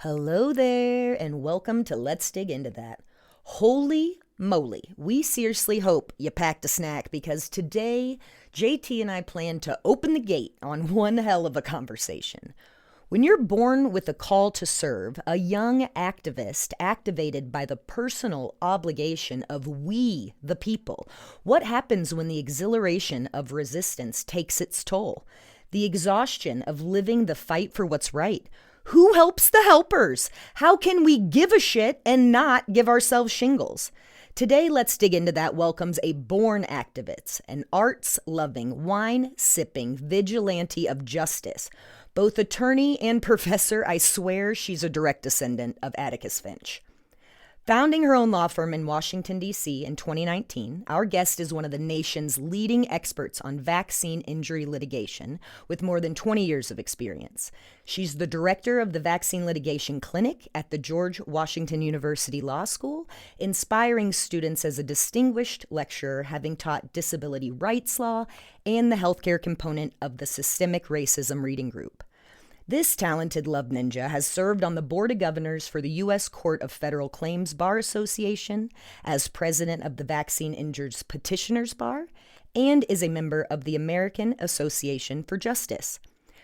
Hello there, and welcome to Let's Dig Into That. Holy moly, we seriously hope you packed a snack because today, JT and I plan to open the gate on one hell of a conversation. When you're born with a call to serve, a young activist activated by the personal obligation of we, the people, what happens when the exhilaration of resistance takes its toll? The exhaustion of living the fight for what's right? Who helps the helpers? How can we give a shit and not give ourselves shingles? Today, Let's Dig Into That welcomes a born activist, an arts-loving, wine-sipping vigilante of justice. Both attorney and professor, I swear she's a direct descendant of Atticus Finch. Founding her own law firm in Washington, D.C. in 2019, our guest is one of the nation's leading experts on vaccine injury litigation with more than 20 years of experience. She's the director of the Vaccine Litigation Clinic at the George Washington University Law School, inspiring students as a distinguished lecturer, having taught disability rights law and the healthcare component of the Systemic Racism Reading Group. This talented love ninja has served on the Board of Governors for the U.S. Court of Federal Claims Bar Association, as president of the Vaccine Injured Petitioners Bar, and is a member of the American Association for Justice.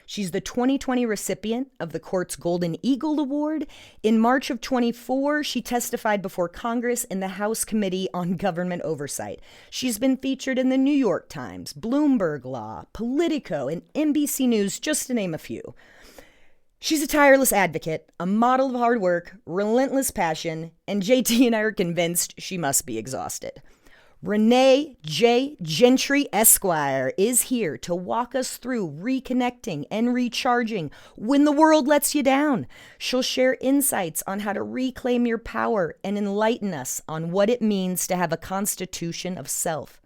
She's the 2020 recipient of the court's Golden Eagle Award. In March of 24, she testified before Congress in the House Committee on Government Oversight. She's been featured in the New York Times, Bloomberg Law, Politico, and NBC News, just to name a few. She's a tireless advocate, a model of hard work, relentless passion, and JT and I are convinced she must be exhausted. Renée J. Gentry Esquire is here to walk us through reconnecting and recharging when the world lets you down. She'll share insights on how to reclaim your power and enlighten us on what it means to have a constitution of self.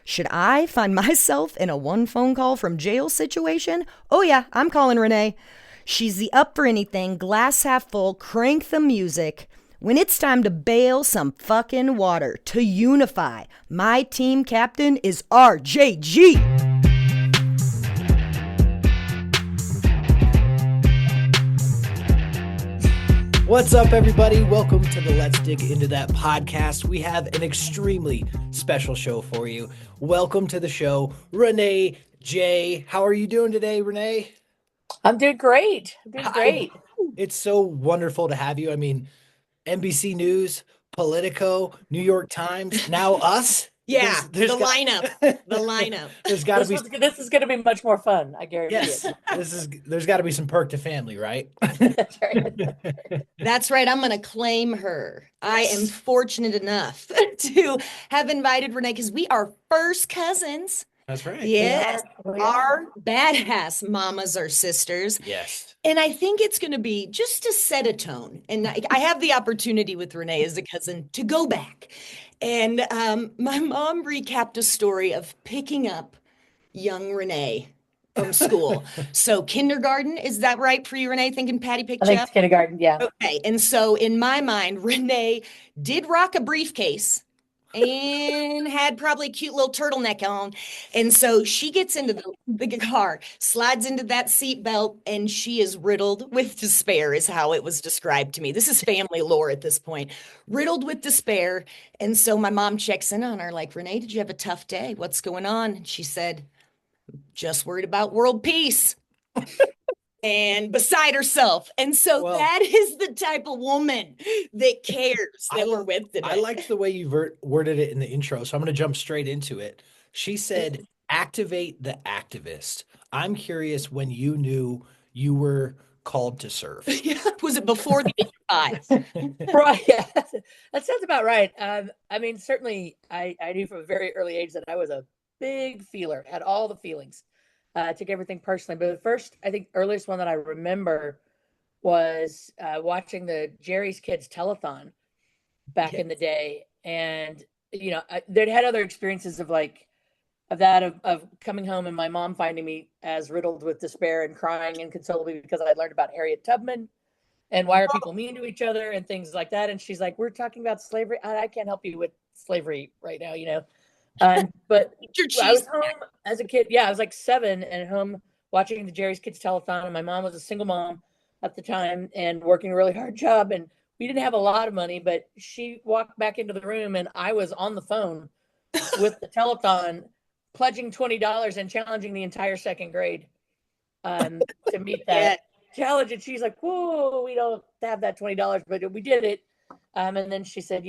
Should I find myself in a one phone call from jail situation? Oh yeah, I'm calling Renée. She's the up for anything, glass half full, crank the music. When it's time to bail some fucking water, to unify, my team captain is RJG. What's up, everybody? Welcome to the Let's Dig Into That podcast. We have an extremely special show for you. Welcome to the show, Renée J. How are you doing today, Renée? I'm doing great. It's so wonderful to have you. I mean, NBC News, Politico, New York Times, now us. Yeah, the lineup. There's got to be. This is going to be much more fun. I guarantee Yes, it. There's got to be some perk to family, right? That's right. That's right. I'm going to claim her. I am fortunate enough to have invited Renée because we are first cousins. That's right. Yes, our badass mamas are sisters. Yes. And I think it's going to be just to set a tone. And I have the opportunity with Renée as a cousin to go back. And my mom recapped a story of picking up young Renée from school. So kindergarten, is that right for you, Renée? Thinking Patty picked I you think up? it's kindergarten, yeah. Okay. And so in my mind, Renée did rock a briefcase and had probably a cute little turtleneck on. And so she gets into the car, slides into that seat belt, and she is riddled with despair, is how it was described to me. This is family lore at this point. Riddled with despair. And so my mom checks in on her like, Renée, did you have a tough day? What's going on? And she said, just worried about world peace. And beside herself. And so that is the type of woman that cares that we're with today. I liked the way you worded it in the intro, so I'm going to jump straight into it. She said, activate the activist. I'm curious when you knew you were called to serve. Was it before the age of 5? Right. Yeah. That sounds about right. I mean, certainly I knew from a very early age that I was a big feeler, had all the feelings. Took everything personally. But the first, I think, earliest one that I remember was watching the Jerry's Kids telethon back in the day. And, you know, they'd had other experiences of coming home and my mom finding me as riddled with despair and crying inconsolably because I'd learned about Harriet Tubman and why are people mean to each other and things like that. And she's like, we're talking about slavery. I can't help you with slavery right now, you know. But I was home as a kid. Yeah, I was like 7 and home watching the Jerry's Kids telethon. And my mom was a single mom at the time and working a really hard job. And we didn't have a lot of money, but she walked back into the room and I was on the phone with the telethon pledging $20 and challenging the entire second grade to meet that challenge. And she's like, whoa, we don't have that $20, but we did it. And then she said,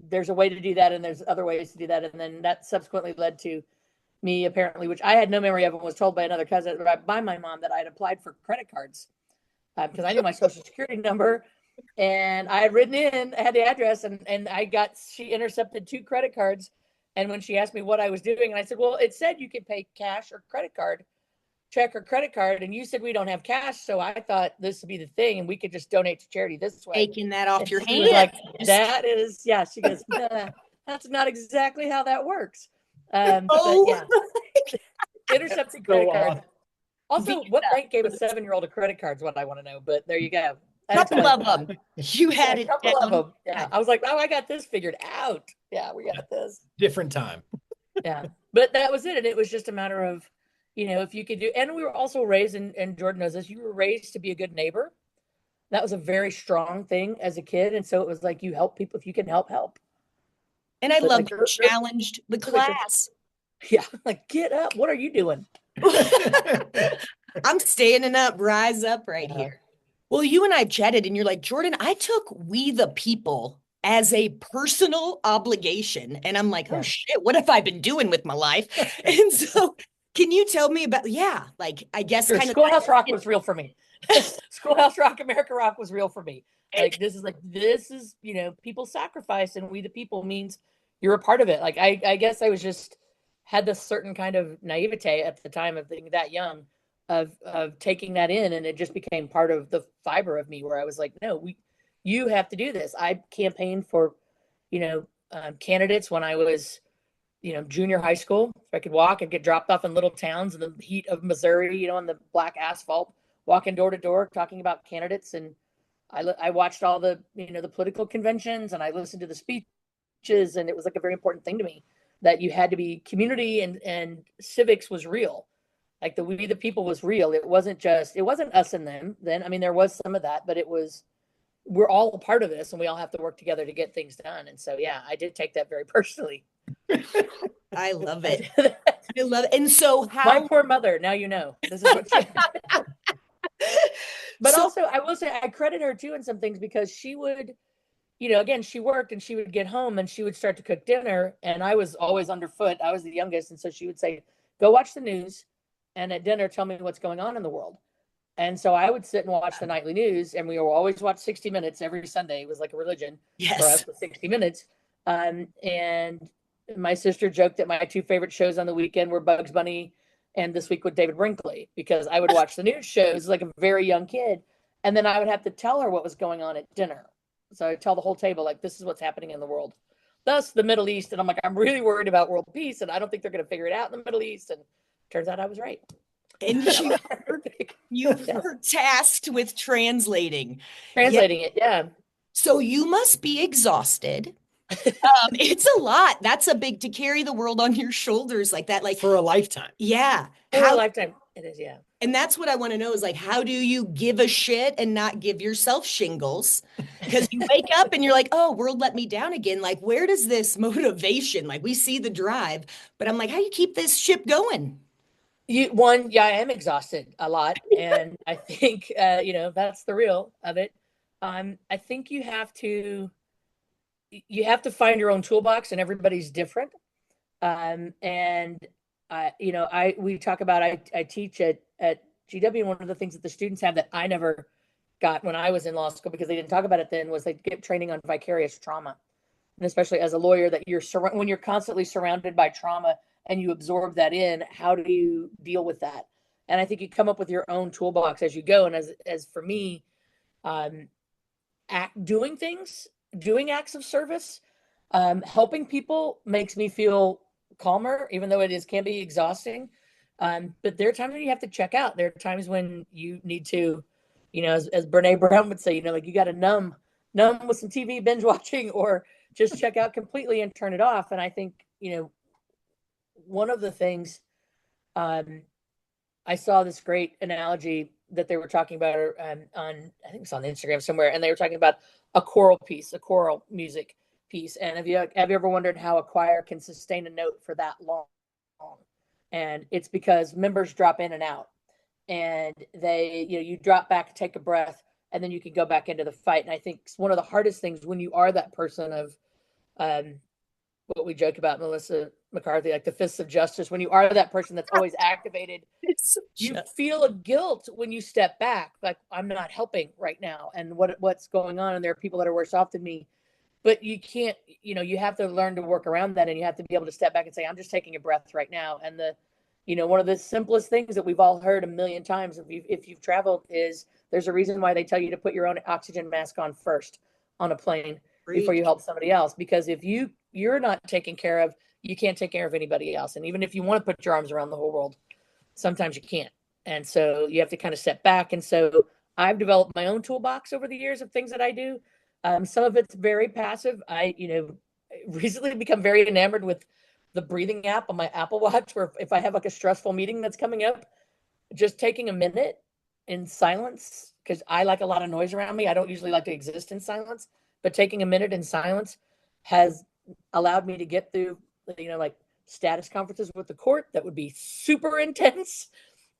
there's a way to do that and there's other ways to do that. And then that subsequently led to me apparently, which I had no memory of and was told by another cousin, by my mom, that I had applied for credit cards because I knew my social security number and I had written in, I had the address and she intercepted 2 credit cards. And when she asked me what I was doing, and I said, well, it said you could pay cash or credit card, check or credit card. And you said we don't have cash. So I thought this would be the thing and we could just donate to charity this way. Taking that off your hand. Was like, that is, yeah. She goes, nah, that's not exactly how that works. But yeah, intercepting credit cards. Also, what bank gave a 7-year-old a credit card is what I want to know. But there you go. Couple of them. You had it. Couple of them. Yeah, I was like, oh, I got this figured out. Yeah, we got this. Different time. Yeah, but that was it, and it was just a matter of, if you could do. And we were also raised, and Jordan knows this. You were raised to be a good neighbor. That was a very strong thing as a kid, and so it was like you help people if you can help. And I love you challenged the class. Yeah, like get up. What are you doing? I'm standing up, rise up right here. Well, you and I chatted and you're like, Jordan, I took We the People as a personal obligation. And I'm like, oh shit, what have I been doing with my life? And so can you tell me about, I guess kind of Schoolhouse Rock was real for me. Schoolhouse Rock, America Rock was real for me. This is, people sacrifice and We the People means you're a part of it. Like, I guess I was just had this certain kind of naivete at the time of being that young of taking that in. And it just became part of the fiber of me where I was like, no, you have to do this. I campaigned for, candidates when I was, junior high school. If I could walk and get dropped off in little towns in the heat of Missouri, on the black asphalt, walking door to door, talking about candidates. And I watched all the, the political conventions and I listened to the speeches. And it was like a very important thing to me that you had to be community and civics was real. Like the We the People was real. It wasn't us and them then. I mean, there was some of that, but we're all a part of this and we all have to work together to get things done. And so, yeah, I did take that very personally. I love it. I love it. And so my poor mother, now you know. This is what she But also, I will say I credit her too in some things because she would, again, she worked and she would get home and she would start to cook dinner. And I was always underfoot. I was the youngest. And so she would say, go watch the news. And at dinner, tell me what's going on in the world. And so I would sit and watch the nightly news, and we will always watch 60 Minutes every Sunday. It was like a religion for us with 60 Minutes. And my sister joked that my 2 favorite shows on the weekend were Bugs Bunny and This Week with David Brinkley, because I would watch the news shows like a very young kid, and then I would have to tell her what was going on at dinner. So I tell the whole table, like, this is what's happening in the world. Thus, the Middle East. And I'm like, I'm really worried about world peace, and I don't think they're going to figure it out in the Middle East. And turns out I was right. And you were tasked with translating it. Yeah. So you must be exhausted. It's a lot. That's a big to carry the world on your shoulders like that. Like for a lifetime. Yeah. For a lifetime. It is. Yeah. And that's what I want to know is like, how do you give a shit and not give yourself shingles? Because you wake up and you're like, oh, world let me down again. Like, where does this motivation, like we see the drive, but I'm like, how do you keep this ship going? I am exhausted a lot. And I think, that's the real of it. I think you have to find your own toolbox, and everybody's different. We talk about, I teach at GW, and one of the things that the students have that I never got when I was in law school, because they didn't talk about it then, was they get training on vicarious trauma. And especially as a lawyer, that when you're constantly surrounded by trauma and you absorb that in, how do you deal with that? And I think you come up with your own toolbox as you go. And as for me, doing acts of service, helping people makes me feel calmer, even though can be exhausting. But there are times when you have to check out. There are times when you need to, as Brene Brown would say, like you got to numb with some TV binge watching, or just check out completely and turn it off. And I think, one of the things, I saw this great analogy that they were talking about on, I think it's on Instagram somewhere, and they were talking about a choral piece, a choral music piece. And have you ever wondered how a choir can sustain a note for that long? And it's because members drop in and out, and they, you drop back, take a breath, and then you can go back into the fight. And I think one of the hardest things when you are that person of what we joke about, Melissa McCarthy, like the fists of justice, when you are that person that's always activated, you feel a guilt when you step back, like I'm not helping right now, and what's going on, and there are people that are worse off than me. But you can't, you have to learn to work around that, and you have to be able to step back and say, I'm just taking a breath right now. And one of the simplest things that we've all heard a million times if you've traveled is there's a reason why they tell you to put your own oxygen mask on first on a plane before you help somebody else. Because if you're not taken care of, you can't take care of anybody else. And even if you want to put your arms around the whole world, sometimes you can't. And so you have to kind of step back. And so I've developed my own toolbox over the years of things that I do. Some of it's very passive. I recently become very enamored with the breathing app on my Apple Watch, where if I have like a stressful meeting that's coming up, just taking a minute in silence, because I like a lot of noise around me. I don't usually like to exist in silence, but taking a minute in silence has allowed me to get through, like status conferences with the court that would be super intense,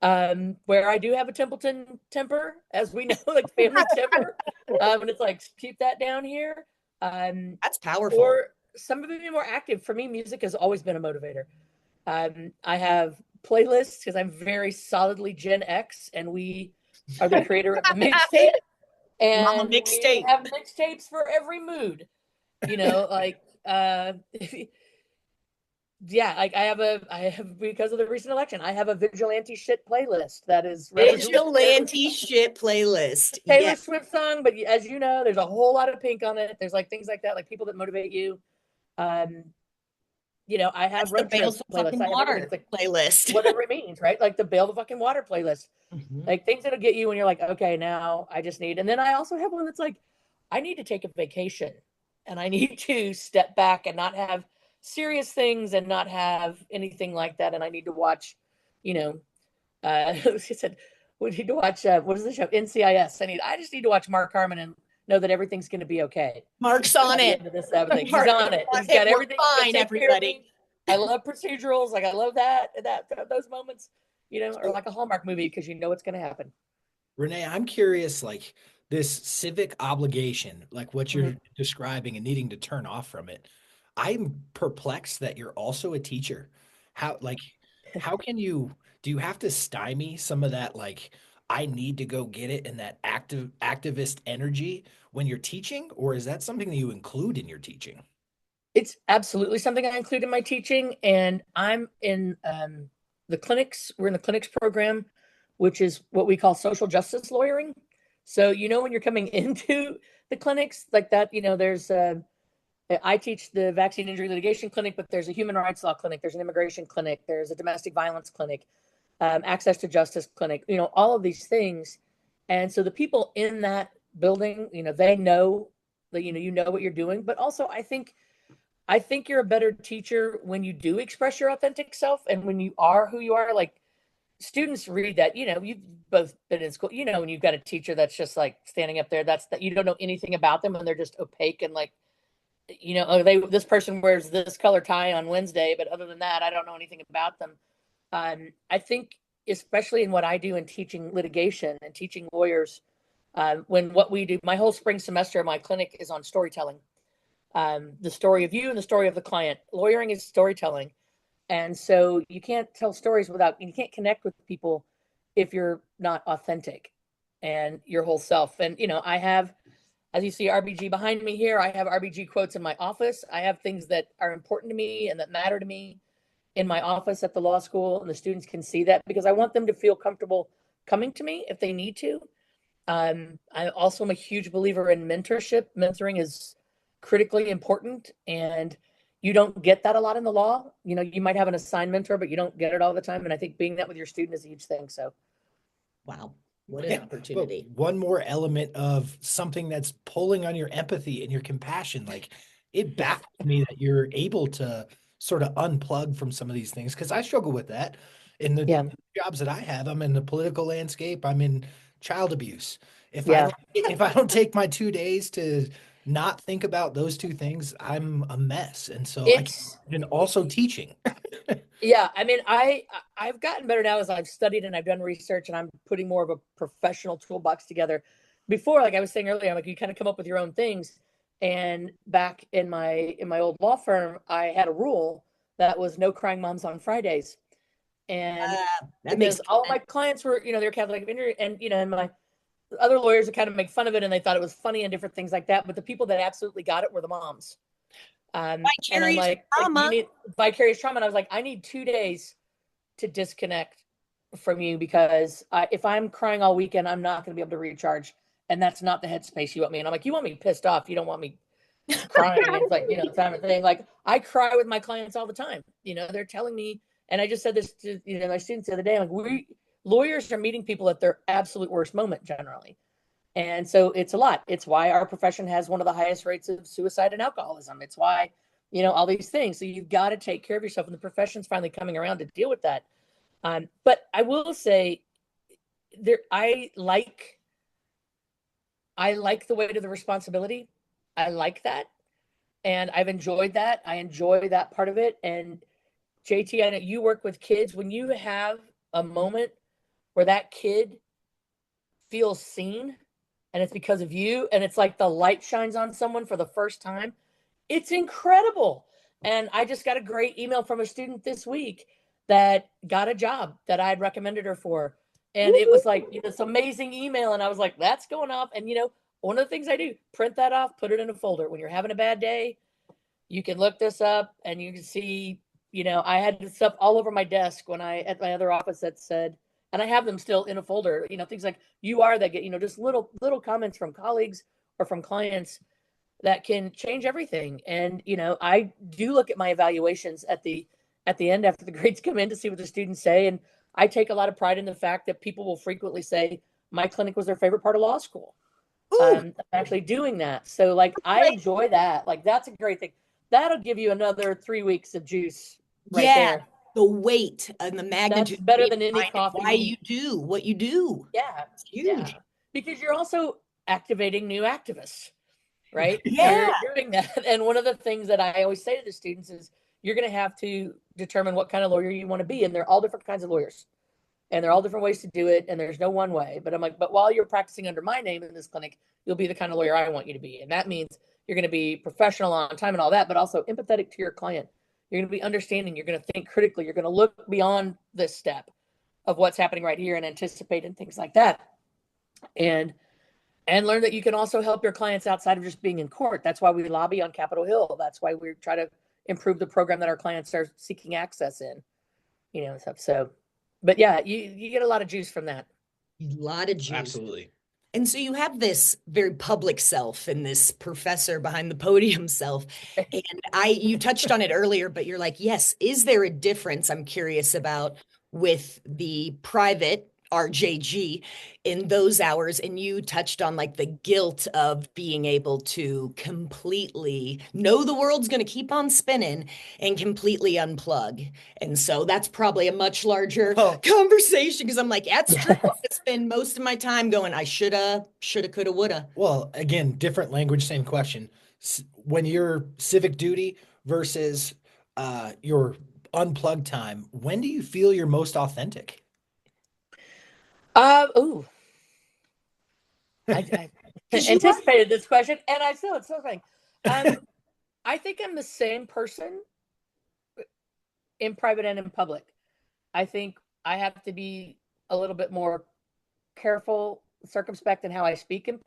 where I do have a Templeton temper, as we know, like family temper. And it's like, keep that down here. That's powerful. Or some of it be more active. For me, music has always been a motivator. I have playlists because I'm very solidly Gen X, and we are the creator of the mixtape. And we have mixtapes for every mood, like, yeah, like I have, because of the recent election, I have a vigilante shit playlist that is vigilante shit playlist. Taylor Swift song, but as you know, there's a whole lot of Pink on it. There's like things like that, like people that motivate you. I have road trip playlists. I have like playlist, whatever it means, right? Like the bail the fucking water playlist, like things that'll get you when you're like, okay, now I just need. And then I also have one that's like, I need to take a vacation, and I need to step back and not have serious things and not have anything like that. And I need to watch, she said, we need to watch, what is the show? NCIS. I just need to watch Mark Harmon and know that everything's going to be okay. Mark's on it. He's on it. He's got everything. Fine, everybody. I love procedurals. Like I love those moments, or like a Hallmark movie, because you know what's going to happen. Renee, I'm curious, like this civic obligation, like what you're describing and needing to turn off from it. I'm perplexed that you're also a teacher. How can do you have to stymie some of that, like, I need to go get it, and that activist energy when you're teaching? Or is that something that you include in your teaching? It's absolutely something I include in my teaching. And I'm in the clinics. We're in the clinics program, which is what we call social justice lawyering. So, when you're coming into the clinics like that, there's I teach the vaccine injury litigation clinic, but there's a human rights law clinic, there's an immigration clinic, there's a domestic violence clinic, access to justice clinic, all of these things. And so the people in that building, they know that, you know what you're doing. But also I think you're a better teacher when you do express your authentic self, and when you are who you are. Like students read that, you've both been in school, when you've got a teacher that's just like standing up there, that you don't know anything about them, and they're just opaque and like, this person wears this color tie on Wednesday, but other than that, I don't know anything about them. I think, especially in what I do in teaching litigation and teaching lawyers, when what we do, my whole spring semester of my clinic is on storytelling. The story of you and the story of the client. Lawyering is storytelling. And so you can't tell stories you can't connect with people if you're not authentic and your whole self. And, I have, as you see RBG behind me here, I have RBG quotes in my office. I have things that are important to me and that matter to me in my office at the law school, and the students can see that, because I want them to feel comfortable coming to me if they need to. I also am a huge believer in mentorship. Mentoring is critically important, and you don't get that a lot in the law. You might have an assigned mentor, but you don't get it all the time. And I think being that with your student is a huge thing. So, wow. What an opportunity. But one more element of something that's pulling on your empathy and your compassion. Like, it baffles me that you're able to sort of unplug from some of these things, because I struggle with that. In the Yeah. jobs that I have, I'm in the political landscape, I'm in child abuse. Yeah. If I don't take my 2 days to not think about those two things, I'm a mess. And so I can It's imagine also teaching. Yeah, I mean, I've gotten better now as I've studied and I've done research and I'm putting more of a professional toolbox together. Before, like I was saying earlier, I'm like you kind of come up with your own things. And back in my old law firm, I had a rule that was no crying moms on Fridays. And That makes because all of sense. my clients were, they're Catholic and my other lawyers would kind of make fun of it and they thought it was funny and different things like that. But the people that absolutely got it were the moms. And I'm Vicarious like, you trauma. need vicarious trauma. And I was like, I need 2 days to disconnect from you because if I'm crying all weekend, I'm not going to be able to recharge. And that's not the headspace you want me. And I'm like, you want me pissed off. You don't want me crying. And it's like, time of thing. Like I cry with my clients all the time. They're telling me, and I just said this to, my students the other day, like lawyers are meeting people at their absolute worst moment generally. And so it's a lot. It's why our profession has one of the highest rates of suicide and alcoholism. It's why, all these things. So you've got to take care of yourself. And the profession's finally coming around to deal with that. But I will say I like the weight of the responsibility. I like that. And I've enjoyed that. I enjoy that part of it. And JT, I know you work with kids. When you have a moment where that kid feels seen and it's because of you, and it's like the light shines on someone for the first time, it's incredible. And I just got a great email from a student this week that got a job that I had recommended her for. And it was like this amazing email. And I was like, that's going off. And, one of the things I do, print that off, put it in a folder. When you're having a bad day, you can look this up and you can see, I had this stuff all over my desk at my other office that said, and I have them still in a folder, things like you are that get, just little comments from colleagues or from clients that can change everything. And, I do look at my evaluations at the end after the grades come in to see what the students say. And I take a lot of pride in the fact that people will frequently say my clinic was their favorite part of law school. I'm actually doing that. So like, I enjoy that. Like, that's a great thing. That'll give you another 3 weeks of juice right there. The weight and the magnitude. That's better than any coffee. Why you do what you do. Yeah. It's huge. Yeah. Because you're also activating new activists, right? Yeah. You're doing that. And one of the things that I always say to the students is you're going to have to determine what kind of lawyer you want to be. And they're all different kinds of lawyers. And there are all different ways to do it. And there's no one way. But I'm like, but while you're practicing under my name in this clinic, you'll be the kind of lawyer I want you to be. And that means you're going to be professional on time and all that, but also empathetic to your client. You're going to be understanding. You're going to think critically. You're going to look beyond this step of what's happening right here and anticipate and things like that. And learn that you can also help your clients outside of just being in court. That's why we lobby on Capitol Hill. That's why we try to improve the program that our clients are seeking access in, stuff. So, but yeah, you get a lot of juice from that. A lot of juice. Absolutely. And so you have this very public self and this professor behind the podium self. And you touched on it earlier, but you're like, yes, is there a difference? I'm curious about with the private RJG in those hours. And you touched on like the guilt of being able to completely know the world's going to keep on spinning and completely unplug. And so that's probably a much larger conversation because I'm like, that's true. I spend most of my time going, I shoulda, coulda, woulda. Well, again, different language, same question. When you're civic duty versus your unplugged time, when do you feel you're most authentic? I anticipated this question, and it's so funny. I think I'm the same person in private and in public. I think I have to be a little bit more careful, circumspect in how I speak in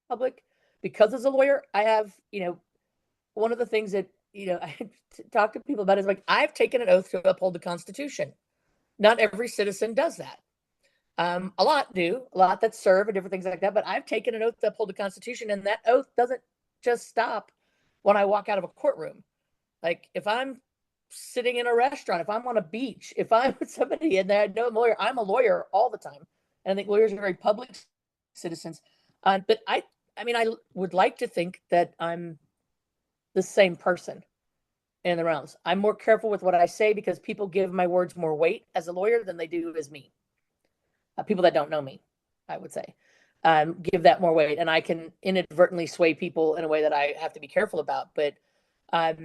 public because as a lawyer, I have, one of the things that, I talk to people about is like, I've taken an oath to uphold the Constitution. Not every citizen does that. A lot that serve and different things like that, but I've taken an oath to uphold the Constitution, and that oath doesn't just stop when I walk out of a courtroom. Like if I'm sitting in a restaurant, if I'm on a beach, if I'm with somebody and I know I'm a lawyer all the time. And I think lawyers are very public citizens. But I would like to think that I'm the same person. in the realms. I'm more careful with what I say because people give my words more weight as a lawyer than they do as me. People that don't know me, I would say, give that more weight, and I can inadvertently sway people in a way that I have to be careful about. But I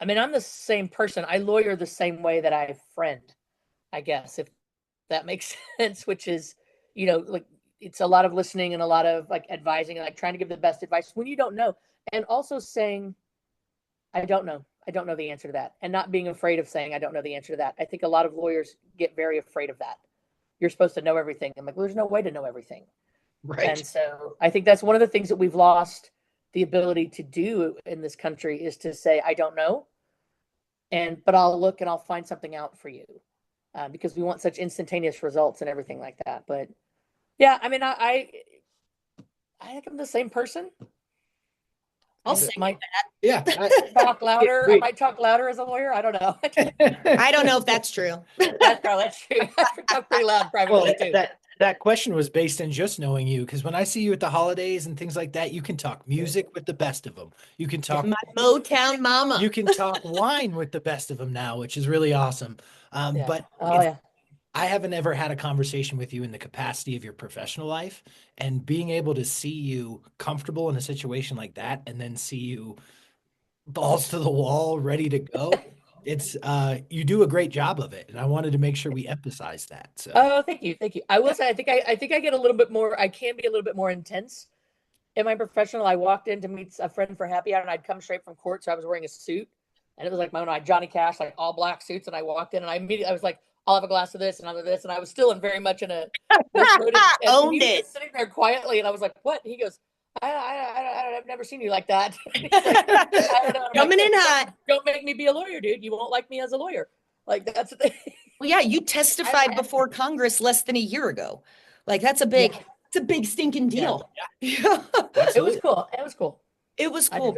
mean, I'm the same person. I lawyer the same way that I friend, I guess, if that makes sense, which is, like it's a lot of listening and a lot of like advising and like trying to give the best advice when you don't know. And also saying, I don't know. I don't know the answer to that. And not being afraid of saying, I don't know the answer to that. I think a lot of lawyers get very afraid of that. You're supposed to know everything. I'm like, well, there's no way to know everything. Right. And so I think that's one of the things that we've lost the ability to do in this country is to say, I don't know. But I'll look and I'll find something out for you. Because we want such instantaneous results and everything like that. But yeah, I mean, I think I'm the same person. I'll say might Yeah. talk louder. I might talk louder as a lawyer. I don't know. I don't know if that's true. That's true. I talk pretty loud privately too. That question was based in just knowing you, because when I see you at the holidays and things like that, you can talk music with the best of them. You can talk My Motown mama. You can talk wine with the best of them now, which is really awesome. But I haven't ever had a conversation with you in the capacity of your professional life, and being able to see you comfortable in a situation like that and then see you balls to the wall, ready to go. It's you do a great job of it, and I wanted to make sure we emphasize that. So thank you. I will say I think I get a little bit more, I can be a little bit more intense in my professional. I walked in to meet a friend for happy hour and I'd come straight from court, so I was wearing a suit, and it was like my Johnny Cash, like all black suits, and I walked in and I was like, I'll have a glass of this and I'll have this, and I was still very much in a owned it. Just sitting there quietly, and I was like, what? He goes, I've never seen you like that. Like, I don't know. Coming in hot. Don't make me be a lawyer, dude. You won't like me as a lawyer. Like that's the thing. Well, yeah, you testified before Congress less than a year ago. Like that's it's a big stinking deal. Yeah. It was cool. It was cool.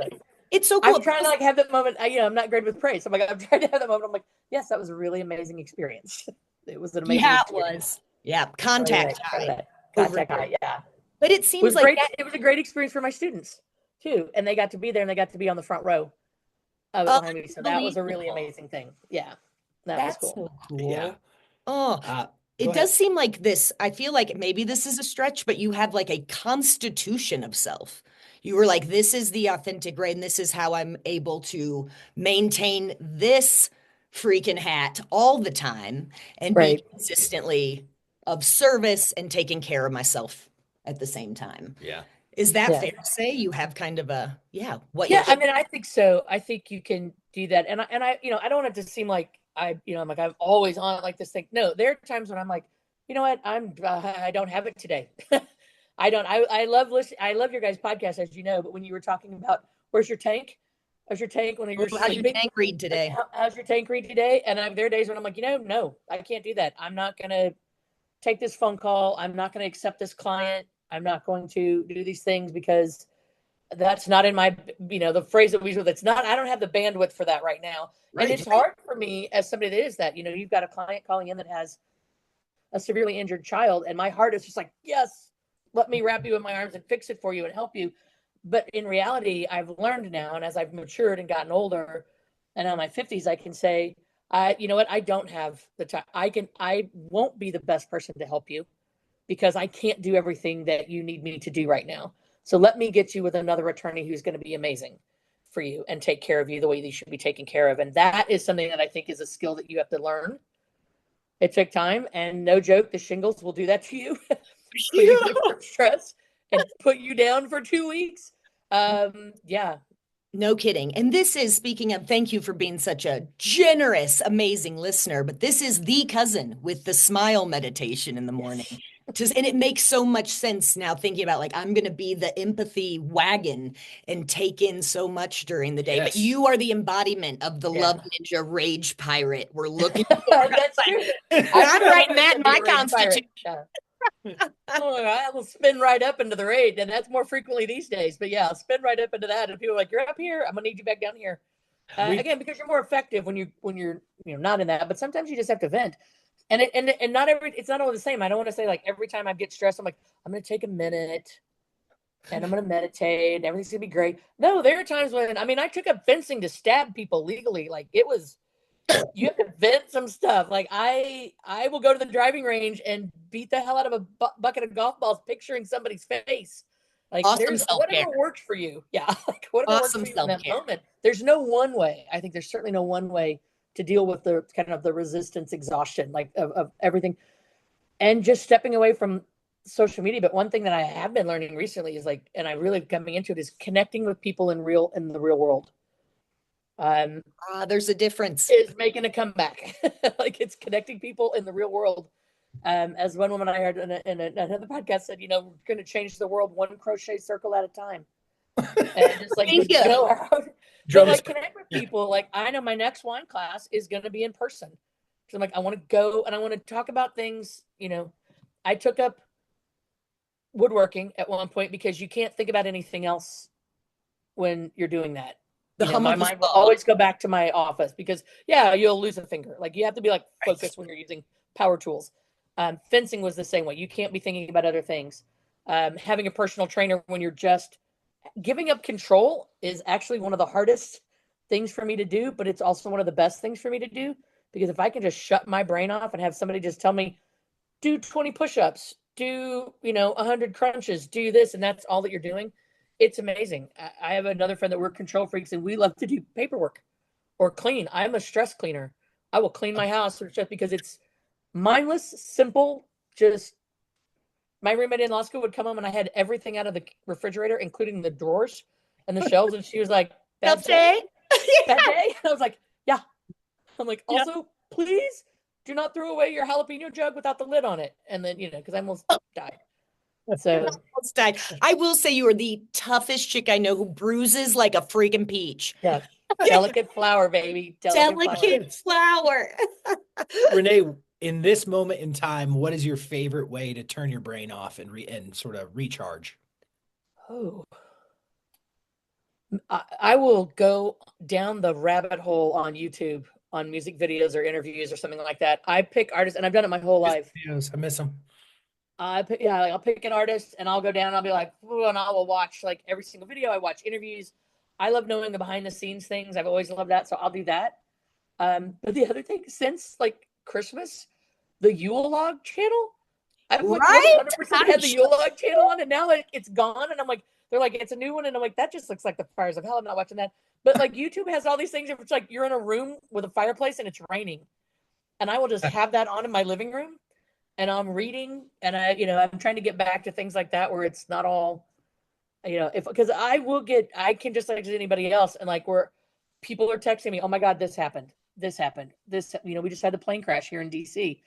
It's so cool. I'm trying to like have that moment. I'm not great with praise. I'm trying to have that moment. I'm like, yes, that was a really amazing experience. It was an amazing experience. It was. Yeah. Contact high. Contact high. Yeah. But it seems like it was a great experience for my students too. And they got to be there and they got to be on the front row of behind me. So that was a really amazing thing. Yeah. That's cool. So cool. Yeah. It does seem like this. I feel like maybe this is a stretch, but you have like a constitution of self. You were like, this is the authentic Ray, and this is how I'm able to maintain this freaking hat all the time and be consistently of service and taking care of myself at the same time. Yeah. Is that fair to say? You have kind of a, I mean, I think so. I think you can do that. And I I don't want it to seem like I'm like, I'm always on like this thing. No, there are times when I'm like, you know what? I don't have it today. I love listening. I love your guys' podcast, as you know, but when you were talking about where's your tank? How's your tank when you're how's your tank read today? How's your tank read today? And there are days when I'm like, no, I can't do that. I'm not going to take this phone call. I'm not going to accept this client. I'm not going to do these things because that's not in my, the phrase that we use, that's not, I don't have the bandwidth for that right now. Right. And it's hard for me as somebody that is that, you've got a client calling in that has a severely injured child. And my heart is just like, yes, let me wrap you in my arms and fix it for you and help you. But in reality, I've learned now, and as I've matured and gotten older and in my 50s, I can say, you know what? I don't have the time. I won't be the best person to help you because I can't do everything that you need me to do right now. So let me get you with another attorney who's going to be amazing for you and take care of you the way you should be taken care of. And that is something that I think is a skill that you have to learn. It took time, and no joke, the shingles will do that to you. Stress and put you down for 2 weeks. Yeah. No kidding. And this is, speaking of, thank you for being such a generous, amazing listener, but this is the cousin with the smile meditation in the morning. And it makes so much sense now thinking about, like, I'm going to be the empathy wagon and take in so much during the day. Yes. But you are the embodiment of the love ninja rage pirate. We're looking for That's true. I'm writing that in my constitution. I will spin right up into the rage, and that's more frequently these days. But yeah, I'll spin right up into that, and people are like, "You're up here. I'm gonna need you back down here." Again, because you're more effective when you're not in that. But sometimes you just have to vent, and not it's not all the same. I don't want to say like every time I get stressed, I'm like, I'm gonna take a minute. and I'm going to meditate and everything's going to be great. No, there are times when, I mean, I took up fencing to stab people legally. Like it was, you have to vent some stuff. Like I will go to the driving range and beat the hell out of a bucket of golf balls, picturing somebody's face. Like Awesome there's self-care. whatever works for you. Yeah. Like whatever Awesome works for you in that self-care. moment. There's no one way. I think there's certainly no one way to deal with the kind of the resistance exhaustion, like of everything. And just stepping away from social media. But one thing that I have been learning recently is like, and I really coming into it, is connecting with people in the real world. There's a difference. Is making a comeback. Like it's connecting people in the real world. As one woman I heard in another podcast said, we're going to change the world one crochet circle at a time. And just like just go out, but like connect with people. Like I know my next wine class is going to be in person. So I'm like, I want to go and I want to talk about things. I took up woodworking at one point because you can't think about anything else when you're doing that. My mind will always go back to my office because you'll lose a finger. Like you have to be like focused when you're using power tools. Fencing was the same way. You can't be thinking about other things. Having a personal trainer when you're just giving up control is actually one of the hardest things for me to do, but it's also one of the best things for me to do because if I can just shut my brain off and have somebody just tell me, do 20 push-ups, do 100 crunches, do this, and that's all that you're doing. It's amazing. I have another friend that we're control freaks and we love to do paperwork or clean. I'm a stress cleaner. I will clean my house just because it's mindless, simple. Just my roommate in law school would come home and I had everything out of the refrigerator, including the drawers and the shelves. And she was like, bad day? Bad day? And I was like, yeah. I'm like, also, please do not throw away your jalapeno jug without the lid on it. And then, because I almost died. So I will say you are the toughest chick I know who bruises like a freaking peach. Yeah. Delicate flower, baby. Delicate flower. Renee, in this moment in time, what is your favorite way to turn your brain off and sort of recharge? Oh, I will go down the rabbit hole on YouTube on music videos or interviews or something like that. I pick artists, and I've done it my whole life. Videos, I miss them. I'll pick an artist and I'll go down and I'll be like, and I will watch like every single video. I watch interviews. I love knowing the behind the scenes things. I've always loved that. So I'll do that. But the other thing, since like Christmas, the Yule log channel, I've like 100% had the Yule log channel on, and now like it's gone. And I'm like, they're like, it's a new one. And I'm like, that just looks like the fires of hell. I'm not watching that. But like YouTube has all these things. If it's like you're in a room with a fireplace and it's raining, and I will just have that on in my living room. And I'm reading, and I'm trying to get back to things like that where it's not all, because I can just like anybody else, and like where people are texting me, oh my God, this happened, we just had the plane crash here in DC.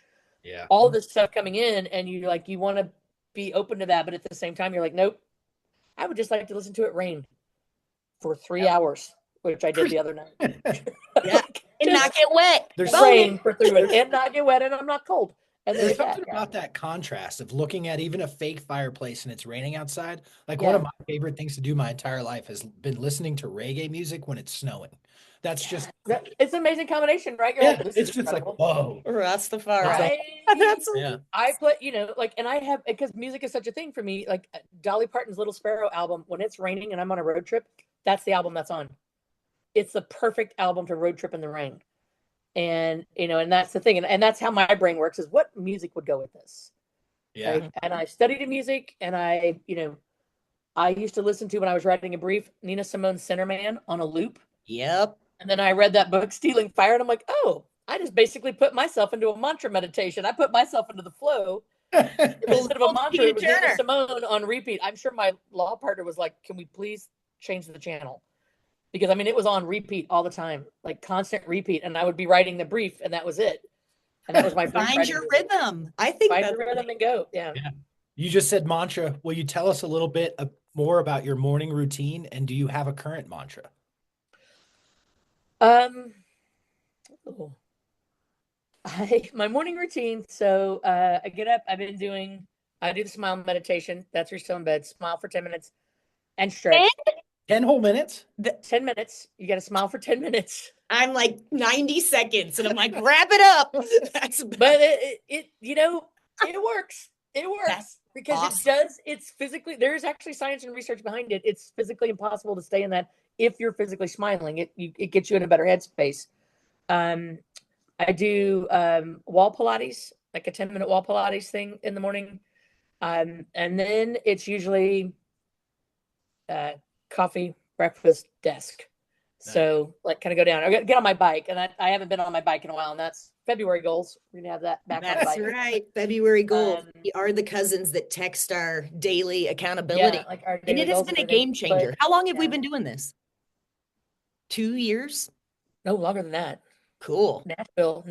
Yeah. All this stuff coming in, and you want to be open to that, but at the same time, you're like, nope, I would just like to listen to it rain for 3 hours, which I did the other night. And not get wet. There's rain for 3 hours and not get wet, and I'm not cold. And there's something about that contrast of looking at even a fake fireplace and it's raining outside. Like one of my favorite things to do my entire life has been listening to reggae music when it's snowing. That's just it's an amazing combination, right? You're like, it's just incredible. Like, whoa. Rastafari. Right? Yeah. I put, and I have, because music is such a thing for me, like Dolly Parton's Little Sparrow album, when it's raining and I'm on a road trip, that's the album that's on. It's the perfect album to road trip in the rain. And, and that's the thing. And that's how my brain works, is what music would go with this. Yeah. Right? And I studied music, and I used to listen to, when I was writing a brief, Nina Simone's Sinner Man on a loop. Yep. And then I read that book, Stealing Fire, and I'm like, oh, I just basically put myself into a mantra meditation. I put myself into the flow. Instead of a mantra, it was Nina Simone on repeat. I'm sure my law partner was like, can we please change the channel? Because, it was on repeat all the time, like constant repeat. And I would be writing the brief, and that was it. And that was my find your rhythm. I think find your rhythm and go. Yeah. You just said mantra. Will you tell us a little bit more about your morning routine? And do you have a current mantra? My morning routine. So I get up. I do the smile meditation. That's where you're still in bed. Smile for 10 minutes and stretch. 10 whole minutes? 10 minutes. You got to smile for 10 minutes. I'm like 90 seconds, and I'm like, wrap it up. But it works. It works That's because awesome. it's physically, there's actually science and research behind it. It's physically impossible to stay in that if you're physically smiling. It gets you in a better headspace. Um, I do wall Pilates, like a 10-minute wall Pilates thing in the morning. And then it's usually coffee, breakfast, desk. Nice. So like kind of go down. I get on my bike, and I haven't been on my bike in a while, and that's February goals. We're gonna have that back on the That's bike. right. February goals. Um, We are the cousins that text our daily accountability. yeah, like our And daily it has goals been and a everything. game But changer. How long have we yeah, been doing this? 2 years? no longer than that. Cool. Nashville.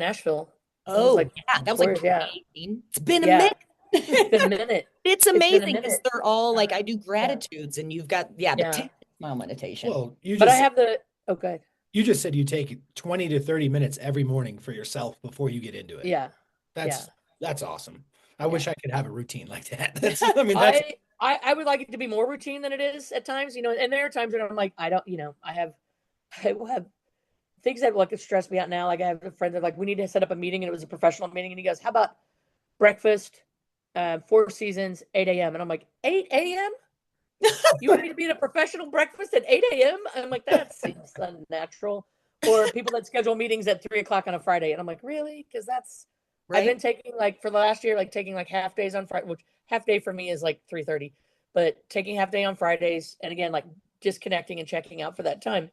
It was Oh, like yeah. That was like 4 years. Yeah, 2018. It's been a yeah. minute. It's been a minute. It's It's been a amazing because minute. they're all like, I Um, do yeah, gratitudes and you've got, yeah, the yeah. 10 mile meditation. Well, But I have the. Oh, good. you just said you take 20 to 30 minutes every morning for yourself before you get into it. Yeah, yeah, That's awesome. I yeah. wish I could have a routine like that. I mean, that's I would like it to be more routine than it is at times, and there are times when I'm like, I don't, I will have things that like stress me out now. Like I have a friend that like, we need to set up a meeting, and it was a professional meeting, and he goes, how about breakfast, Four Seasons, 8 a.m. And I'm like, 8 a.m. You want me to be at a professional breakfast at 8 a.m.? I'm like, that seems unnatural. Or people that schedule meetings at 3 o'clock on a Friday, and I'm like, really? Because I've been Right? taking like for the last year, like taking like half days on Friday, which half day for me is like 3:30, but taking half day on Fridays, and again, like disconnecting and checking out for that time.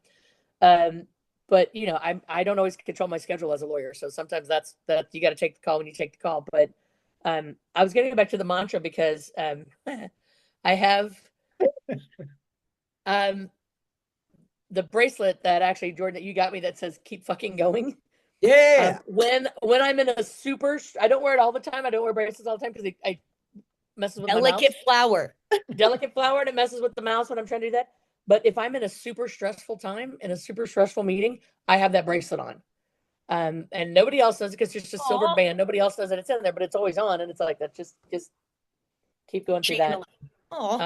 Um, but I don't always control my schedule as a lawyer, so sometimes that you got to take the call when you take the call. But I was getting back to the mantra because I have um the bracelet that actually, Jordan, that you got me that says "keep fucking going." yeah. When I'm in a super, I don't wear it all the time. I don't wear bracelets all the time because I messes with my Delicate mouse. flower. Delicate flower, and it messes with the mouse when I'm trying to do that. But if I'm in a super stressful time, in a super stressful meeting, I have that bracelet on. And nobody else does it because it's just a silver Aw. band. Nobody else does it. It's in there, but it's always on, and it's like that. Just keep going through that. Channeling. Oh,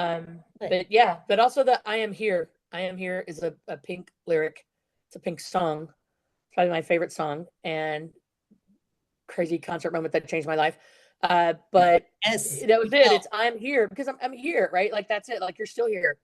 But yeah, but also the "I am here." "I am here" is a Pink lyric. It's a Pink song. Probably my favorite song, and crazy concert moment that changed my life. But yes. that was it. It's "I'm here" because I'm here, right? Like that's it. Like you're still here.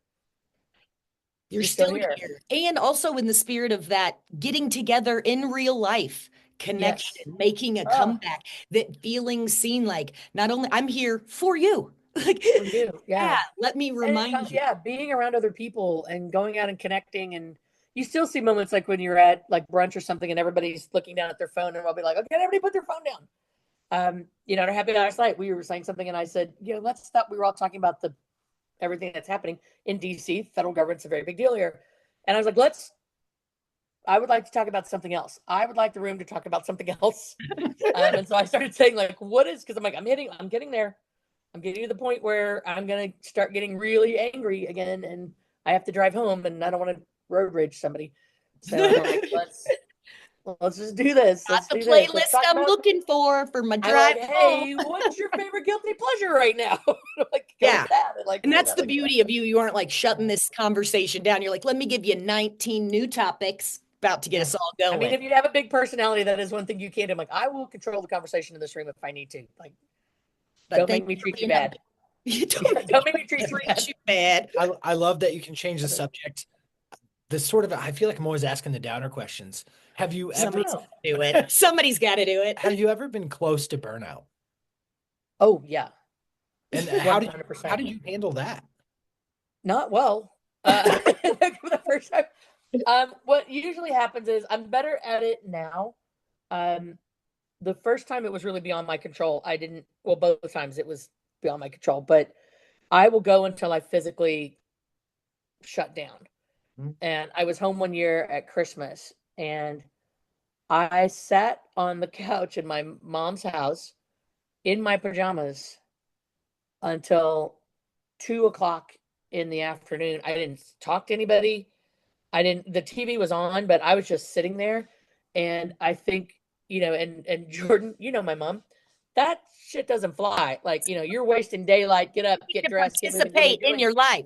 You're still here. And also in the spirit of that, getting together in real life, Yes. connection, making a Oh, comeback, that feeling seen like not only I'm here for you. Like, for you. yeah, Yeah. let me remind you. Yeah, being around other people and going out and connecting, and you still see moments like when you're at like brunch or something and everybody's looking down at their phone, and we'll be like, okay, everybody put their phone down. At our happy last night, we were saying something, and I said, let's stop. We were all talking about everything that's happening in DC. Federal government's a very big deal here. And I was like, I would like to talk about something else. I would like the room to talk about something else. And so I started saying like, because I'm like, I'm getting there. I'm getting to the point where I'm going to start getting really angry again, and I have to drive home, and I don't want to road rage somebody. So I'm like, let's just do this. Got Let's the do this. Let's playlist talk I'm about. looking for my I'm drive like, home. hey, what's your favorite guilty pleasure right now? Like, Yeah. Like, and that's the beauty of you. You aren't like shutting this conversation down. You're like, let me give you 19 new topics about to get us all going. I mean, if you have a big personality, that is one thing you can't do. I'm like, I will control the conversation in this room if I need to. Like, don't make me treat you bad. Don't make me treat you bad. I love that you can change the subject. This sort of, I feel like I'm always asking the downer questions. Have you ever do it? Somebody's got to do it. Have you ever been close to burnout? Oh yeah. And how did you handle that? Not well. The first time. What usually happens is I'm better at it now. The first time it was really beyond my control. Both times it was beyond my control, but I will go until I physically shut down. Mm-hmm. And I was home one year at Christmas, and I sat on the couch in my mom's house in my pajamas until 2 o'clock in the afternoon. I didn't talk to anybody. The TV was on, but I was just sitting there. And I think, and Jordan, my mom, that shit doesn't fly. Like, you're wasting daylight. Get up, get dressed, participate in your life.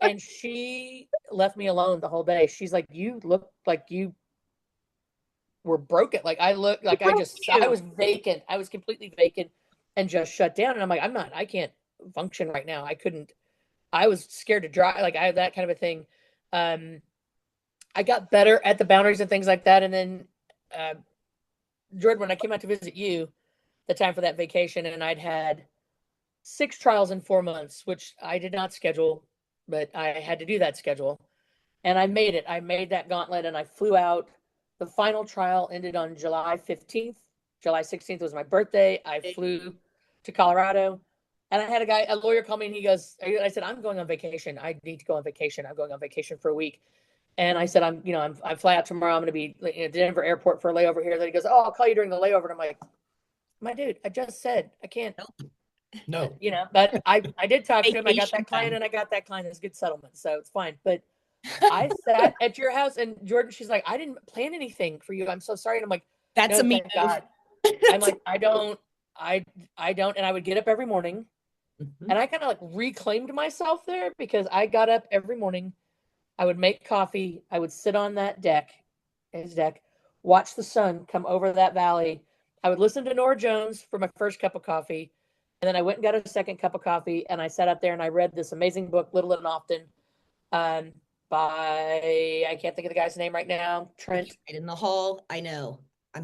And she left me alone the whole day. She's like, you look like you were broken. Like I looked like I was vacant. I was completely vacant. and just shut down. And I'm like, I can't function right now. I was scared to drive. Like, I had that kind of a thing. I got better at the boundaries and things like that. And then, Jordan, when I came out to visit you, the time for that vacation, and I'd had 6 trials in 4 months, which I did not schedule, but I had to do that schedule. And I made it. I made that gauntlet and I flew out. The final trial ended on July 15th. July 16th was my birthday. I flew to Colorado, and I had a lawyer call me, and he goes, I said, I'm going on vacation. I need to go on vacation. I'm going on vacation for a week. And I said, I fly out tomorrow. I'm going to be at Denver airport for a layover here. Then he goes, oh, I'll call you during the layover. And I'm like, my dude, I just said I can't. No. But I did talk to him. I got that client, and I got that client. It's a good settlement, so it's fine. But I sat at your house, and Jordan, she's like, I didn't plan anything for you. I'm so sorry. And I'm like, that's no, a me thank God. I'm like, I don't. And I would get up every morning, and I kind of like reclaimed myself there, because I got up every morning. I would make coffee. I would sit on that his deck, watch the sun come over that valley. I would listen to Nora Jones for my first cup of coffee. And then I went and got a second cup of coffee, and I sat up there and I read this amazing book, Little and Often, by, I can't think of the guy's name right now, Trent. Right in the hall. I know.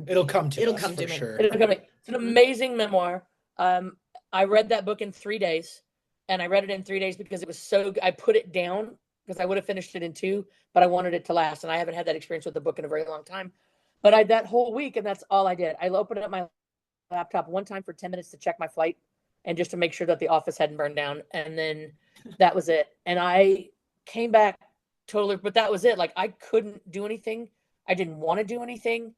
It'll come to me. Sure. It's an amazing memoir. I read that book in 3 days, and I read it in 3 days because it was so good. I put it down because I would have finished it in 2, but I wanted it to last. And I haven't had that experience with the book in a very long time. But that whole week, and that's all I did. I opened up my laptop one time for 10 minutes to check my flight and just to make sure that the office hadn't burned down. And then that was it. And I came back totally, but that was it. Like, I couldn't do anything. I didn't want to do anything.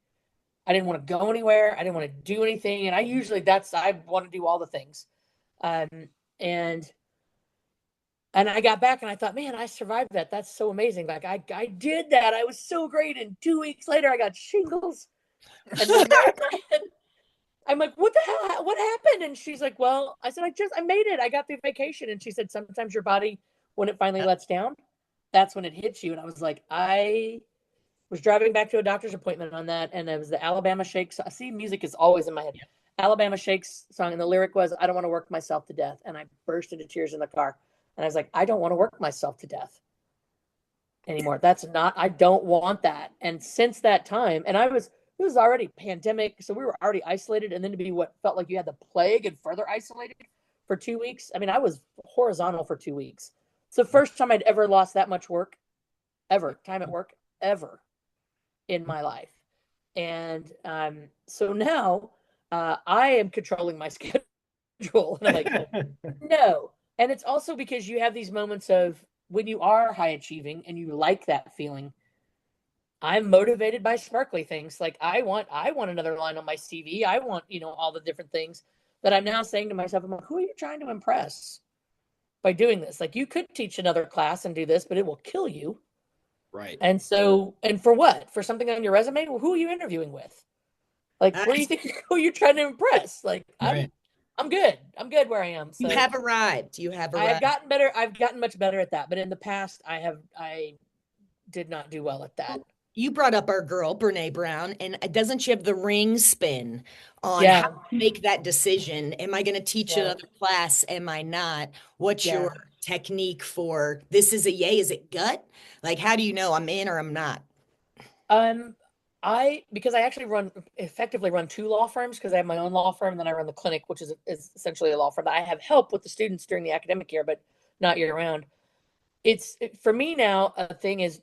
I didn't want to go anywhere. I didn't want to do anything. And I want to do all the things. And I got back and I thought, man, I survived that. That's so amazing. Like, I did that. I was so great. And 2 weeks later, I got shingles. And then I'm like, what the hell? What happened? And she's like, well, I said, I made it. I got the vacation. And she said, sometimes your body, when it finally lets down, that's when it hits you. And I was like, I was driving back to a doctor's appointment on that. And it was the Alabama Shakes. I see music is always in my head. Alabama Shakes song. And the lyric was, I don't want to work myself to death. And I burst into tears in the car. And I was like, I don't want to work myself to death anymore. I don't want that. And since that time, and it was already pandemic, so we were already isolated. And then to be what felt like you had the plague and further isolated for 2 weeks. I mean, I was horizontal for 2 weeks. It's the first time I'd ever lost that much work, time at work, ever in my life. And so now I am controlling my schedule. And I'm like, no. And it's also because you have these moments of when you are high achieving and you like that feeling. I'm motivated by sparkly things. Like, I want another line on my CV. I want, all the different things that I'm now saying to myself. I'm like, who are you trying to impress by doing this? Like, you could teach another class and do this, but it will kill you. Right. And so, and for what? For something on your resume? Well, who are you interviewing with? Like, who are you trying to impress? Like, right. I'm good. I'm good where I am. So you have arrived. I have gotten better. I've gotten much better at that. But in the past, I did not do well at that. You brought up our girl, Brene Brown, and doesn't she have the ring spin on how to make that decision? Am I going to teach another class? Am I not? What's your technique for this? Is a yay? Is it gut? Like, how do you know I'm in or I'm not? Because I actually effectively run 2 law firms, because I have my own law firm, and then I run the clinic, which is essentially a law firm. I have help with the students during the academic year, but not year round. For me now, a thing is,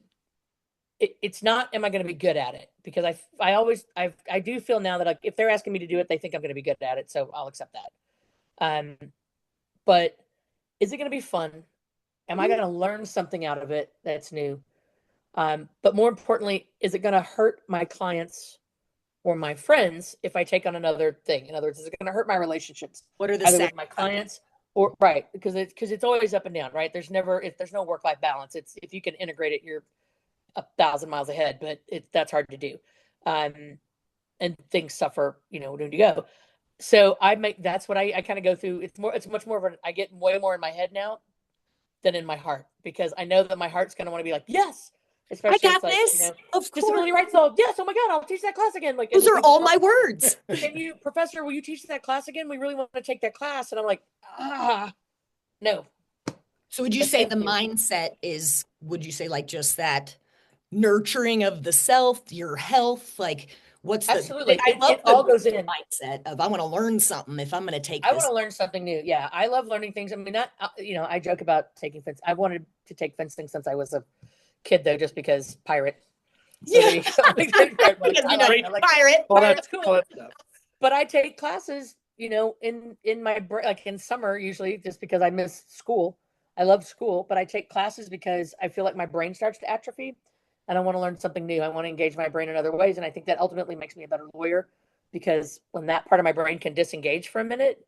it's not, am I going to be good at it? Because I do feel now that if they're asking me to do it, they think I'm going to be good at it. So I'll accept that. But is it going to be fun? Am I going to learn something out of it that's new? But more importantly, is it going to hurt my clients or my friends if I take on another thing? In other words, is it going to hurt my relationships? What are the either with my clients or right? Because it's always up and down, right? There's no work-life balance. It's, if you can integrate it, you're 1,000 miles ahead, but that's hard to do. And things suffer, when you go. So that's what I kind of go through. It's much more of I get way more in my head now than in my heart, because I know that my heart's going to want to be like, yes, especially got it's like, this. Of course. disability rights. So yes, oh my God, I'll teach that class again. Like those are all my words. Can you, professor, will you teach that class again? We really want to take that class. And I'm like, no. So would you say the mindset is, would you say like just that nurturing of the self, your health, like what's absolutely I love it all goes in mindset of I want to learn something if I'm going to take I this. want to learn something new. Yeah, I love learning things. I mean, not I joke about taking fencing. I wanted to take fencing since I was a kid, though, just because pirate. So yeah, pirate. Pirate's cool. But I take classes, in my like in summer usually, just because I miss school. I love school, but I take classes because I feel like my brain starts to atrophy, and I want to learn something new. I want to engage my brain in other ways, and I think that ultimately makes me a better lawyer, because when that part of my brain can disengage for a minute,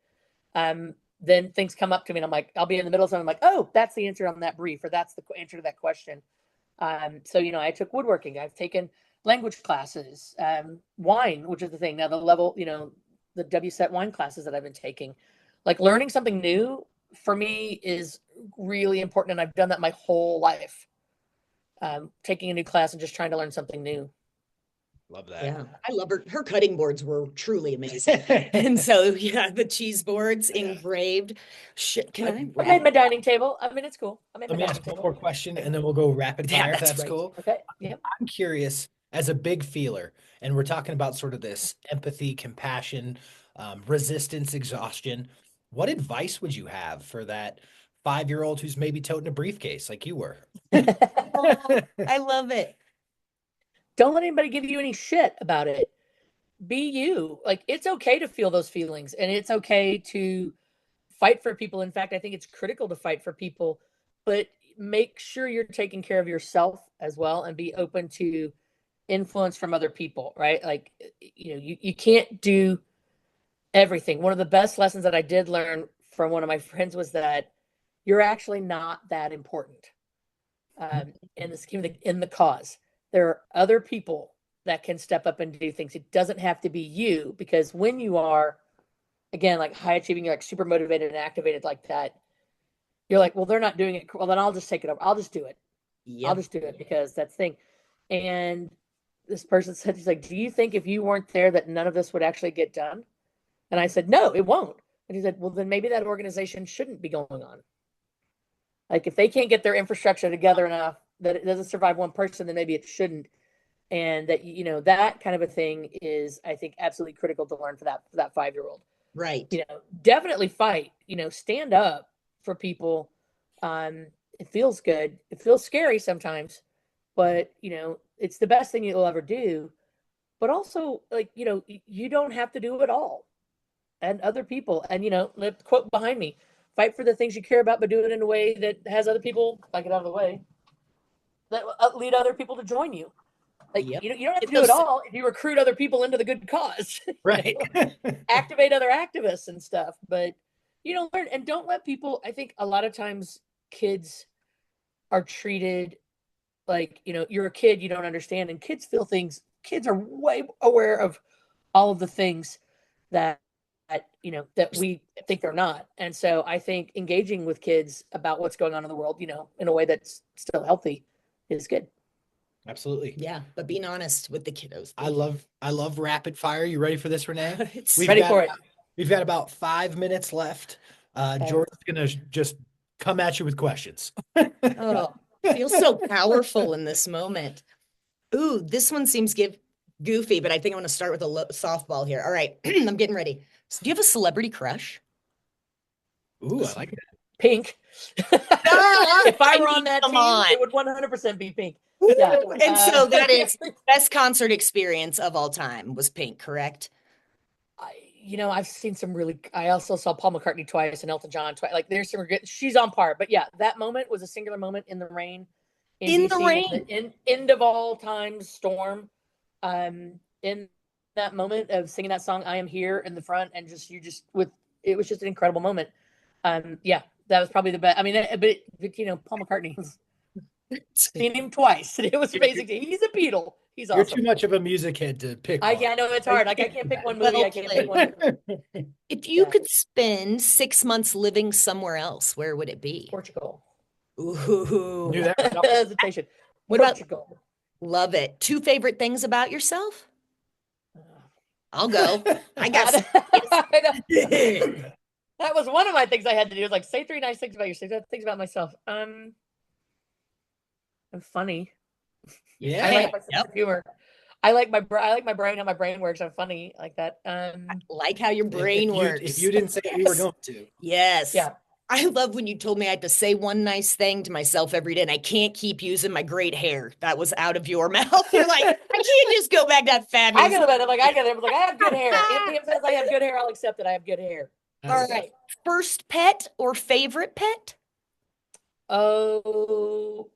then things come up to me, and I'm like, I'll be in the middle of something, I'm like, oh, that's the answer on that brief, or that's the answer to that question. So I took woodworking. I've taken language classes, wine, which is the thing now. The level, the WSET wine classes that I've been taking, like learning something new for me is really important, and I've done that my whole life. Taking a new class and just trying to learn something new. Love that. Yeah, I love her. Her cutting boards were truly amazing. And so, yeah, the cheese boards engraved. Can I made my dining table. I mean, it's cool. Let me ask one more question, and then we'll go rapid fire, if that's cool. Okay. Yeah. I'm curious, as a big feeler, and we're talking about sort of this empathy, compassion, resistance, exhaustion. What advice would you have for that 5-year-old who's maybe toting a briefcase like you were? I love it. Don't let anybody give you any shit about it. Be you. Like, it's okay to feel those feelings, and it's okay to fight for people. In fact, I think it's critical to fight for people, but make sure you're taking care of yourself as well, and be open to influence from other people, right? Like, you can't do everything. One of the best lessons that I did learn from one of my friends was that you're actually not that important in the scheme of in the cause. There are other people that can step up and do things. It doesn't have to be you, because when you are, again, like high achieving, you're like super motivated and activated like that, you're like, well, they're not doing it. Well, then I'll just take it over. I'll just do it. Yep. I'll just do it because that's the thing. And this person said, he's like, do you think if you weren't there that none of this would actually get done? And I said, no, it won't. And he said, well, then maybe that organization shouldn't be going on. Like, if they can't get their infrastructure together enough that it doesn't survive one person, then maybe it shouldn't. And that, that kind of a thing is, I think, absolutely critical to learn for that 5-year-old. Right. Definitely fight, stand up for people. It feels good. It feels scary sometimes, but, it's the best thing you'll ever do. But also, like, you don't have to do it all. And other people, and, the quote behind me, fight for the things you care about, but do it in a way that has other people, like, get out of the way, that lead other people to join you. Like, you don't have to do it all if you recruit other people into the good cause. Right. Activate other activists and stuff. But, learn, and don't let people, I think a lot of times kids are treated like, you're a kid, you don't understand. And kids feel things. Kids are way aware of all of the things that we think they're not. And so I think engaging with kids about what's going on in the world, in a way that's still healthy is good. Absolutely. Yeah, but being honest with the kiddos. I love rapid fire. You ready for this, Renee? Ready for it. We've got about 5 minutes left. Jordan's gonna just come at you with questions. Oh, feels so powerful in this moment. Ooh, this one seems goofy, but I think I want to start with a softball here. All right, I'm getting ready. So do you have a celebrity crush? Ooh, I like that. Pink. If I were on that team, it would 100% be Pink. Yeah. And so that is best concert experience of all time was Pink, correct? I've seen some I also saw Paul McCartney twice and Elton John twice. Like, there's some good, she's on par. But yeah, that moment was a singular moment in the rain. In the rain. End of all time storm. In that moment of singing that song, I Am Here in the front, and it was just an incredible moment. Yeah, that was probably the best. I mean, but Paul McCartney, seen him twice. It was amazing. He's a Beatle. He's awesome. You're too much of a music head to pick. I know it's hard. Like, I can't pick one movie. I can't pick one movie. If you could spend 6 months living somewhere else, where would it be? Portugal. Ooh. Knew that. Hesitation. What about, Portugal. love it. 2 favorite things about yourself? I'll go. I got That was one of my things I had to do. Was like, say 3 nice things about yourself. Things about myself. I'm funny. Yeah. I like my sense of humor. I like my brain, how my brain works. I'm funny like that. Like how your brain works. If you didn't say it, we were going to. Yes. Yeah. I love when you told me I had to say one nice thing to myself every day, and I can't keep using my great hair. That was out of your mouth. You're like, I can't just go back to that fabulous. I get it. I get it. I was like, I have good hair. If says I have good hair, I'll accept it. I have good hair. All right. First pet or favorite pet? Oh,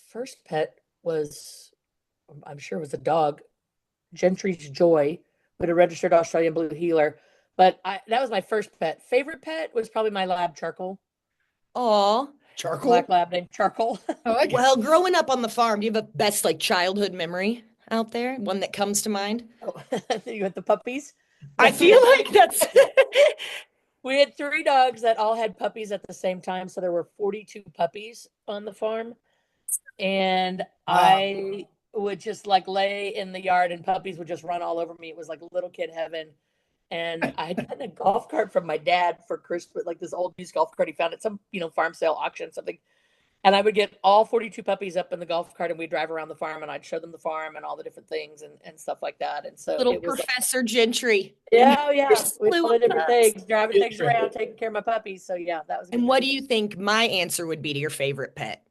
first pet was, I'm sure it was a dog. Gentry's Joy, with a registered Australian blue heeler. But that was my first pet. Favorite pet was probably my lab, Charcoal. Aw. Charcoal? Black lab named Charcoal. Well, growing up on the farm, do you have a best like childhood memory out there? One that comes to mind? Oh, you had the puppies? I feel like that's We had 3 dogs that all had puppies at the same time. So there were 42 puppies on the farm. And I would just like lay in the yard and puppies would just run all over me. It was like little kid heaven. And I had gotten a golf cart from my dad for Christmas, like this old used golf cart he found at some, farm sale auction, something. And I would get all 42 puppies up in the golf cart and we'd drive around the farm and I'd show them the farm and all the different things and stuff like that. And so little it was Professor Gentry. yeah. With all the different pups. things, driving things around, taking care of my puppies. So yeah, that was. And what do you think my answer would be to your favorite pet?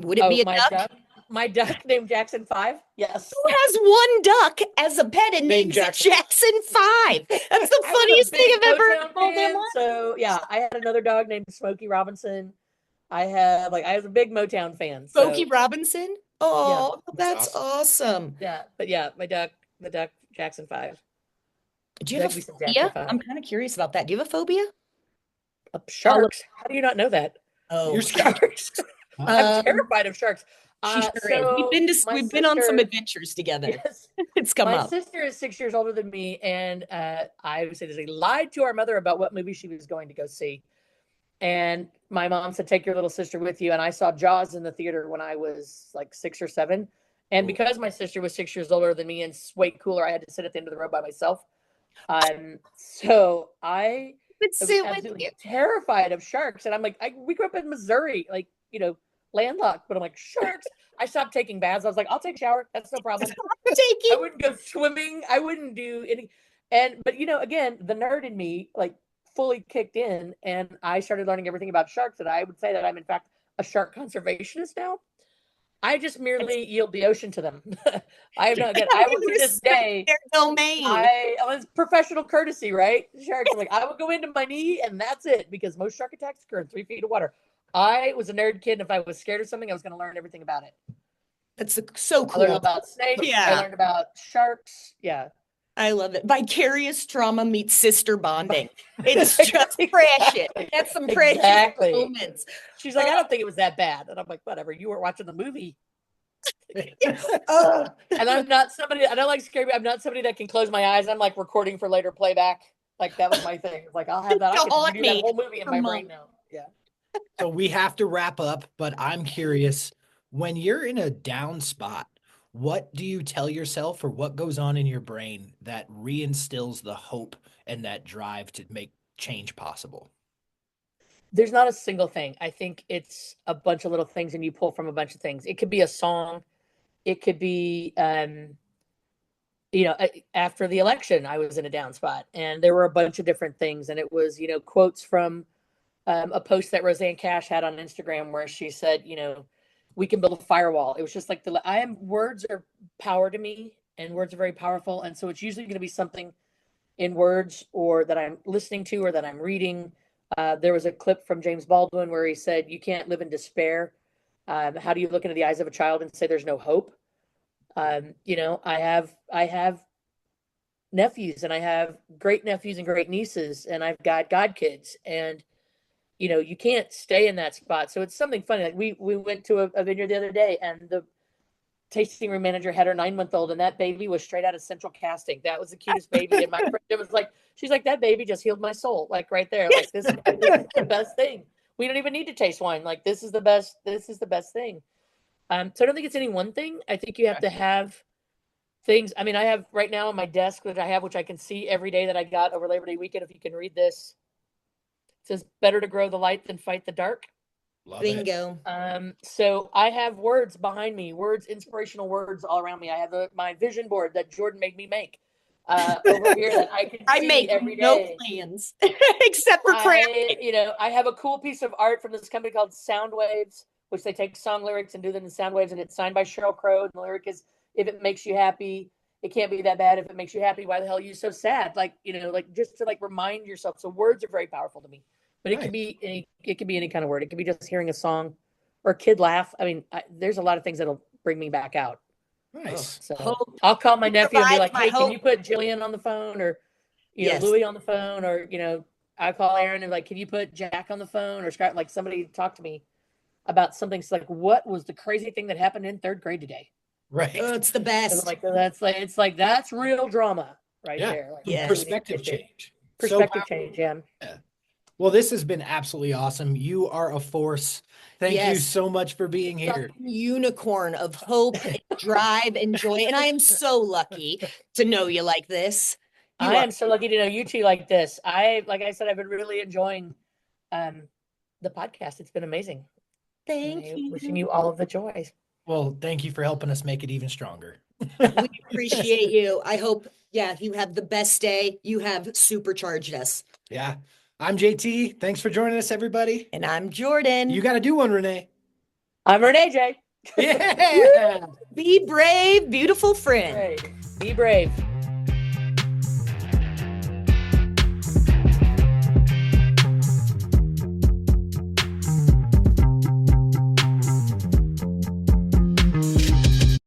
Would it be a duck? My duck named Jackson 5. Yes. Who has one duck as a pet and names it Jackson 5? That's the funniest thing I've ever told him. So yeah, I had another dog named Smokey Robinson. I was a big Motown fan. Smokey Robinson? Oh, yeah. that's awesome. Yeah, but yeah, the duck Jackson 5. Do you have a phobia? I'm kind of curious about that. Do you have a phobia? Of sharks? How do you not know that? Oh, you're sharks. I'm terrified of sharks. We've been on some adventures together. Yes. It's come up. My sister is 6 years older than me, and I would say they lied to our mother about what movie she was going to go see. And my mom said, "Take your little sister with you." And I saw Jaws in the theater when I was like 6 or 7. And because my sister was 6 years older than me and way cooler, I had to sit at the end of the row by myself. So I was absolutely terrified of sharks. And I'm like, we grew up in Missouri, landlocked, but I'm like, sharks. I stopped taking baths. I was like, I'll take a shower. That's no problem. I wouldn't go swimming. I wouldn't do any. But again, the nerd in me fully kicked in, and I started learning everything about sharks. And I would say that I'm in fact a shark conservationist now. I just merely yield the ocean to them. I have not. I will to this day. Their domain. I was professional courtesy, right? Sharks. I would go into my knee, and that's it, because most shark attacks occur in 3 feet of water. I was a nerd kid, and if I was scared of something, I was going to learn everything about it. That's so cool. I learned about snakes. Yeah. I learned about sharks. Yeah. I love it. Vicarious trauma meets sister bonding. It's just precious. That's some precious moments. She's like, I don't think it was that bad. And I'm like, whatever. You were watching the movie. And I'm not somebody, I don't like scary. I'm not somebody that can close my eyes. I'm like recording for later playback. That was my thing. I'll have that. I can do that whole movie in my brain now. Yeah. So we have to wrap up, but I'm curious, when you're in a down spot, what do you tell yourself, or what goes on in your brain that reinstills the hope and that drive to make change possible? There's not a single thing. I think it's a bunch of little things, and you pull from a bunch of things. It could be a song. It could be, after the election, I was in a down spot, and there were a bunch of different things. And it was, quotes from a post that Roseanne Cash had on Instagram where she said, we can build a firewall. It was just like words are power to me, and words are very powerful. And so it's usually going to be something in words, or that I'm listening to, or that I'm reading. There was a clip from James Baldwin where he said, you can't live in despair. How do you look into the eyes of a child and say there's no hope? I have nephews, and I have great nephews and great nieces, and I've got godkids, and you can't stay in that spot. So it's something funny. We went to a vineyard the other day, and the tasting room manager had her 9-month-old, and that baby was straight out of Central Casting. That was the cutest baby. And my friend was like, she's like, that baby just healed my soul. Right there. This is the best thing. We don't even need to taste wine. This is the best thing. So I don't think it's any one thing. I think you have to have things. I mean, I have right now on my desk that I have, which I can see every day that I got over Labor Day weekend. If you can read this, it says, "Better to grow the light than fight the dark." Love it. Bingo. So I have words behind me, words, inspirational words all around me. I have my vision board that Jordan made me make over here that I can I see make every no day. plans except for crafting. I have a cool piece of art from this company called Sound Waves, which they take song lyrics and do them in sound waves, and it's signed by Sheryl Crow. And the lyric is, "If it makes you happy, it can't be that bad. If it makes you happy, why the hell are you so sad?" Like, just to remind yourself. So words are very powerful to me, but it can be any kind of word. It can be just hearing a song or a kid laugh. I mean, there's a lot of things that'll bring me back out. Nice. So Hope. I'll call my nephew and be like, My "Hey, hope. can you put Jillian on the phone?" Or, Yes. Louis on the phone, or, I call Aaron and like, "Can you put Jack on the phone?" Or Scott, like somebody talk to me about something. It's like, what was the crazy thing that happened in third grade today? Right. Oh, it's the best. Like, that's real drama right Yeah. there. Like, Yeah. Perspective change. Perspective change. Yeah. Well, this has been absolutely awesome. You are a force. Thank you Yes. so much for being here. Unicorn of hope, and drive, and joy. And I am so lucky to know you like this. I am so lucky to know you two like this. Like I said, I've been really enjoying the podcast. It's been amazing. Thank you. Wishing you all of the joy. Well, thank you for helping us make it even stronger. We appreciate you. I hope, you have the best day. You have supercharged us. Yeah. I'm JT. Thanks for joining us, everybody. And I'm Jordan. You got to do one, Renee. I'm Renée J. Yeah. Be brave, beautiful friend. Be brave.